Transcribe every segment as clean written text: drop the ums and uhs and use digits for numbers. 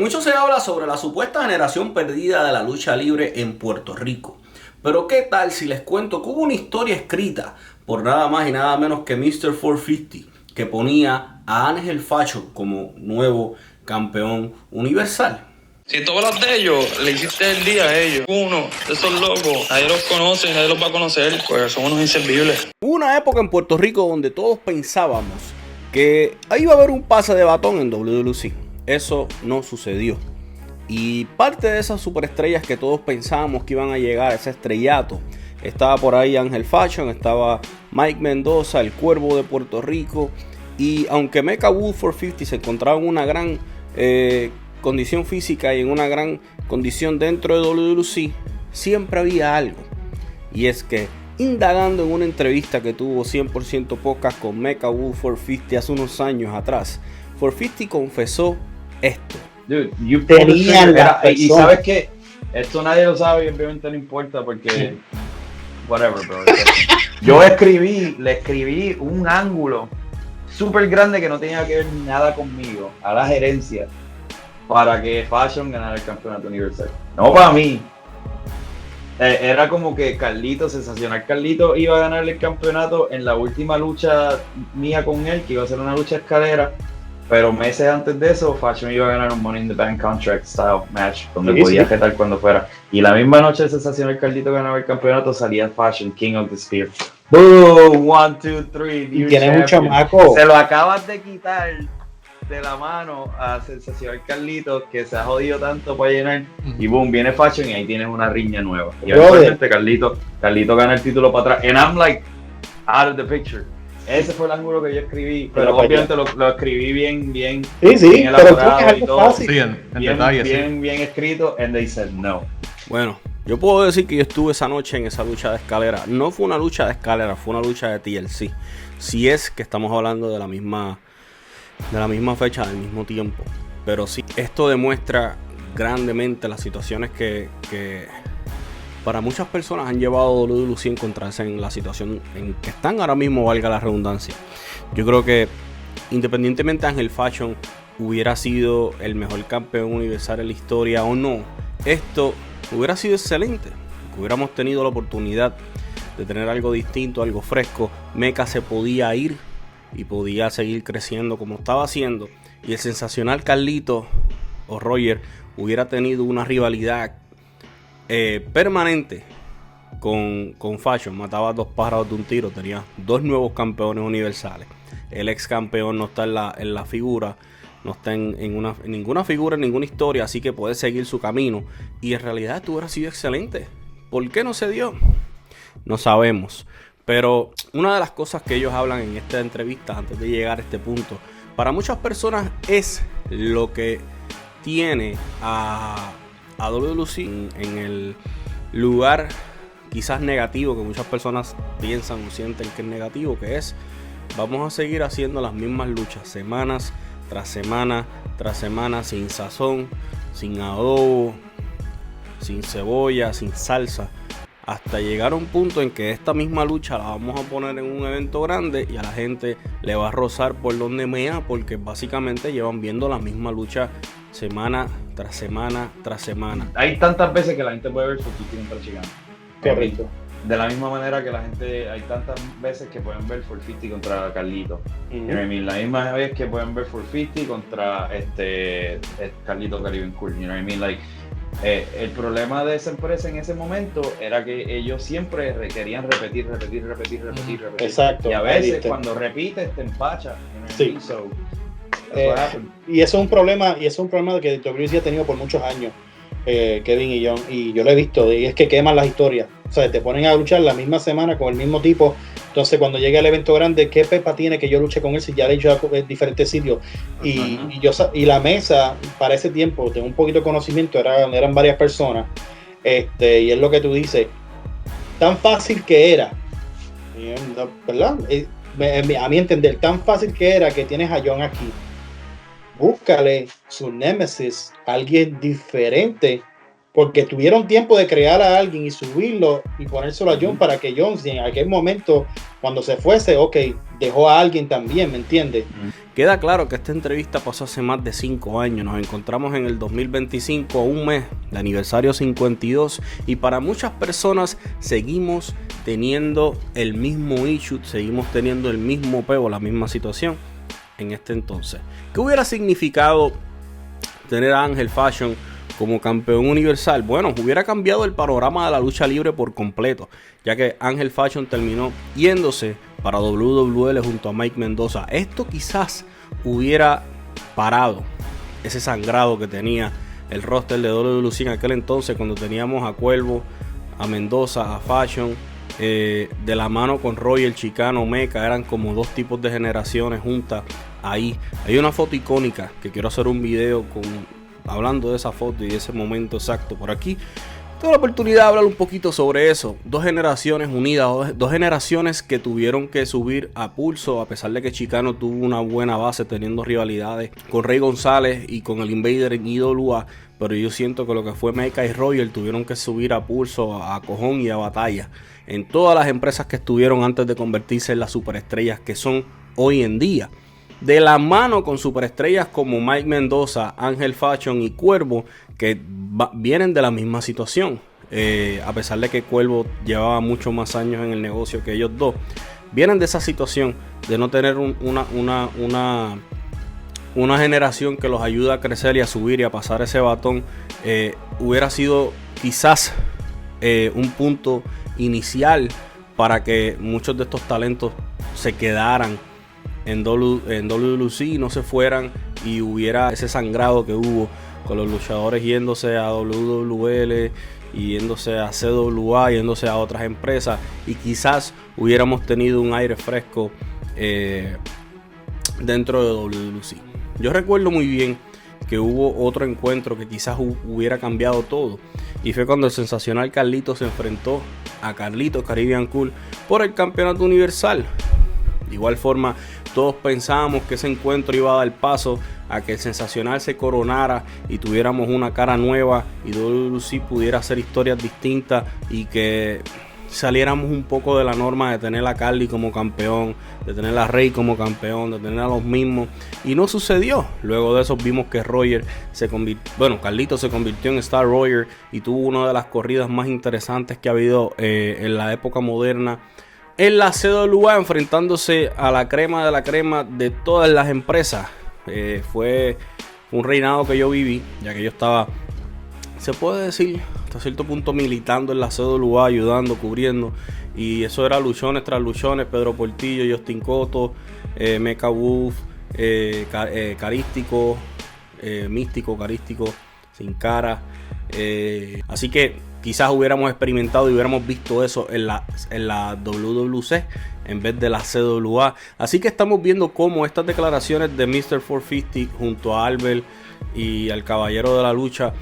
Mucho se habla sobre la supuesta generación perdida de la lucha libre en Puerto Rico. Pero ¿qué tal si les cuento que hubo una historia escrita por nada más y nada menos que Mr. 450 que ponía a Ángel Facho como nuevo campeón universal? Si tú hablas de ellos, le hiciste el día a ellos. Uno de esos locos, nadie los conoce, nadie los va a conocer, pues son unos inservibles. Hubo una época en Puerto Rico donde todos pensábamos que ahí iba a haber un pase de batón en WWC. Eso no sucedió. Y parte de esas superestrellas que todos pensábamos que iban a llegar a ese estrellato, estaba por ahí Ángel Fashion, estaba Mike Mendoza, el Cuervo de Puerto Rico. Y aunque Mecha Wolf 450 se encontraba en una gran condición física y en una gran condición dentro de WWC, siempre había algo. Y es que, indagando en una entrevista que tuvo 100% Podcast con Mecha Wolf 450 hace unos años atrás, 450 confesó esto. Dude, y sabes que esto nadie lo sabe y obviamente no importa porque whatever, bro. Yo le escribí un ángulo súper grande que no tenía que ver nada conmigo a la gerencia para que Fashion ganara el campeonato universal. No para mí. Era como que Sensacional Carlito iba a ganar el campeonato en la última lucha mía con él, que iba a ser una lucha escalera. Pero meses antes de eso, Fashion iba a ganar un Money in the Bank contract style match, donde podía retar cuando fuera. Y la misma noche de Sensacional Carlito ganaba el campeonato, salía Fashion, King of the Spear. ¡Boom! 1, 2, 3, y tiene un chamaco. Se lo acabas de quitar de la mano a Sensacional Carlito, que se ha jodido tanto para llenar. Y boom, viene Fashion y ahí tienes una riña nueva. Y eventualmente Carlito gana el título para atrás. And I'm like, out of the picture. Ese fue el ángulo que yo escribí, pero obviamente lo escribí bien elaborado y todo. Sí, en detalle, bien escrito, and they said no. Bueno, yo puedo decir que yo estuve esa noche en esa lucha de escalera. No fue una lucha de escalera, fue una lucha de TLC. Si es que estamos hablando de la misma fecha, del mismo tiempo. Pero sí, esto demuestra grandemente las situaciones que para muchas personas han llevado a WWC a encontrarse en la situación en que están ahora mismo, valga la redundancia. Yo creo que independientemente Ángel Fashion hubiera sido el mejor campeón universal en la historia o no, esto hubiera sido excelente. Hubiéramos tenido la oportunidad de tener algo distinto, algo fresco. Mecha se podía ir y podía seguir creciendo como estaba haciendo. Y el Sensacional Carlito o Roger hubiera tenido una rivalidad permanente con Fashion. Mataba 2 pájaros de un tiro. Tenía 2 nuevos campeones universales. El ex campeón no está en la figura, no está en ninguna figura, en ninguna historia, así que puede seguir su camino. Y en realidad esto hubiera sido excelente. ¿Por qué no se dio? No sabemos. Pero una de las cosas que ellos hablan en esta entrevista antes de llegar a este punto, para muchas personas es lo que tiene a WWC en el lugar quizás negativo que muchas personas piensan o sienten que es negativo, que es: vamos a seguir haciendo las mismas luchas semanas tras semana tras semana, sin sazón, sin adobo, sin cebolla, sin salsa, hasta llegar a un punto en que esta misma lucha la vamos a poner en un evento grande y a la gente le va a rozar por donde mea, porque básicamente llevan viendo la misma lucha semana tras semana tras semana. Hay tantas veces que la gente puede ver su contra Chicano. Correcto. De la misma manera que la gente, hay tantas veces que pueden ver 450 contra Carlito. You know what I mean? La misma vez que pueden ver 450 contra Carlito Caribbean Cool. You know what I mean? Like, el problema de esa empresa en ese momento era que ellos siempre querían repetir. Exacto. Y a veces cuando repites te empachas. Sí. Y eso es un problema, que WWC ha tenido por muchos años, Kevin y John, y yo lo he visto, y es que queman las historias. O sea, te ponen a luchar la misma semana con el mismo tipo. Entonces, cuando llega el evento grande, ¿qué pepa tiene que yo luche con él si ya le he hecho en diferentes sitios? Y la mesa, para ese tiempo, tengo un poquito de conocimiento, eran varias personas. Y es lo que tú dices, tan fácil que era, ¿verdad? A mi entender, tan fácil que era que tienes a John aquí. Búscale su némesis, alguien diferente, porque tuvieron tiempo de crear a alguien y subirlo y ponérselo a John para que John, si en aquel momento Cuando se fuese, ok, dejó a alguien también, ¿me entiendes? Queda claro que esta entrevista pasó hace más de 5 años. Nos encontramos en el 2025, un mes de aniversario 52, y para muchas personas seguimos teniendo el mismo issue, seguimos teniendo el mismo peo, la misma situación en este entonces. ¿Qué hubiera significado tener a Ángel Fashion como campeón universal? Bueno, hubiera cambiado el panorama de la lucha libre por completo, ya que Ángel Fashion terminó yéndose para WWL junto a Mike Mendoza. Esto quizás hubiera parado ese sangrado que tenía el roster de WWC en aquel entonces, cuando teníamos a Cuervo, a Mendoza, a Fashion, de la mano con Roy, el Chicano, Meca. Eran como dos tipos de generaciones juntas ahí. Hay una foto icónica que quiero hacer un video hablando de esa foto y de ese momento exacto por aquí. Tengo la oportunidad de hablar un poquito sobre eso. Dos generaciones unidas, dos generaciones que tuvieron que subir a pulso, a pesar de que Chicano tuvo una buena base teniendo rivalidades con Rey González y con el Invader en IWA. Pero yo siento que lo que fue Meca y Royal tuvieron que subir a pulso, a cojón y a batalla en todas las empresas que estuvieron antes de convertirse en las superestrellas que son hoy en día. De la mano con superestrellas como Mike Mendoza, Ángel Fashion y Cuervo, que vienen de la misma situación. A pesar de que Cuervo llevaba muchos más años en el negocio que ellos dos, vienen de esa situación de no tener una generación que los ayuda a crecer y a subir y a pasar ese batón. Hubiera sido quizás un punto inicial para que muchos de estos talentos se quedaran en WWC y no se fueran, y hubiera ese sangrado que hubo con los luchadores yéndose a WWL y yéndose a CWA, yéndose a otras empresas, y quizás hubiéramos tenido un aire fresco dentro de WWC. Yo recuerdo muy bien que hubo otro encuentro que quizás hubiera cambiado todo, y fue cuando el sensacional Carlito se enfrentó a Carlito Caribbean Cool por el campeonato universal. De igual forma, todos pensábamos que ese encuentro iba a dar paso a que el sensacional se coronara y tuviéramos una cara nueva y WWC pudiera hacer historias distintas y que saliéramos un poco de la norma de tener a Carly como campeón, de tener a Rey como campeón, de tener a los mismos, y no sucedió. Luego de eso vimos que Carlito se convirtió en Star Roger y tuvo una de las corridas más interesantes que ha habido en la época moderna en la CWA, enfrentándose a la crema de la crema de todas las empresas. Fue un reinado que yo viví, ya que yo estaba, se puede decir, hasta cierto punto militando en la CWA, ayudando, cubriendo, y eso era luchones tras luchones. Pedro Portillo, Justin Cotto, Mecha Wolf, Carístico, Místico, Carístico, Sin Cara. Así que quizás hubiéramos experimentado y hubiéramos visto eso en la WWC en vez de la CWA. Así que estamos viendo cómo estas declaraciones de Mr. 450 junto a Albert y al Caballero de la Lucha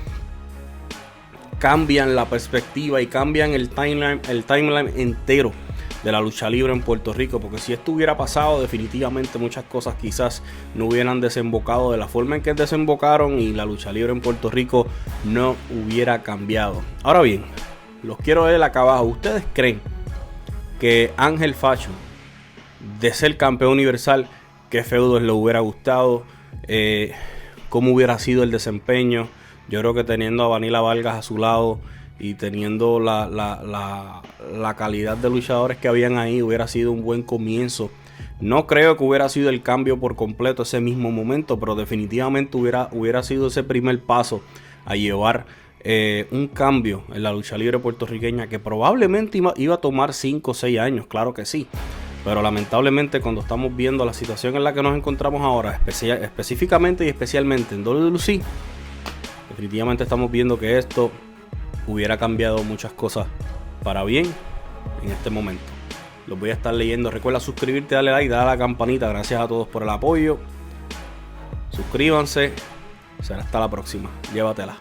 cambian la perspectiva y cambian el timeline entero de la lucha libre en Puerto Rico, porque si esto hubiera pasado, definitivamente muchas cosas quizás no hubieran desembocado de la forma en que desembocaron y la lucha libre en Puerto Rico no hubiera cambiado. Ahora bien, los quiero ver acá abajo. ¿Ustedes creen que Ángel Fashion, de ser campeón universal, qué feudos le hubiera gustado? ¿Cómo hubiera sido el desempeño? Yo creo que teniendo a Vanilla Vargas a su lado y teniendo la calidad de luchadores que habían ahí, hubiera sido un buen comienzo. No creo que hubiera sido el cambio por completo ese mismo momento, pero definitivamente hubiera sido ese primer paso a llevar un cambio en la lucha libre puertorriqueña, que probablemente iba a tomar 5 o 6 años, claro que sí. Pero lamentablemente, cuando estamos viendo la situación en la que nos encontramos ahora, específicamente y especialmente en WWC, definitivamente estamos viendo que esto hubiera cambiado muchas cosas para bien en este momento. Los voy a estar leyendo. Recuerda suscribirte, darle like, darle a la campanita. Gracias a todos por el apoyo. Suscríbanse. Será hasta la próxima. Llévatela.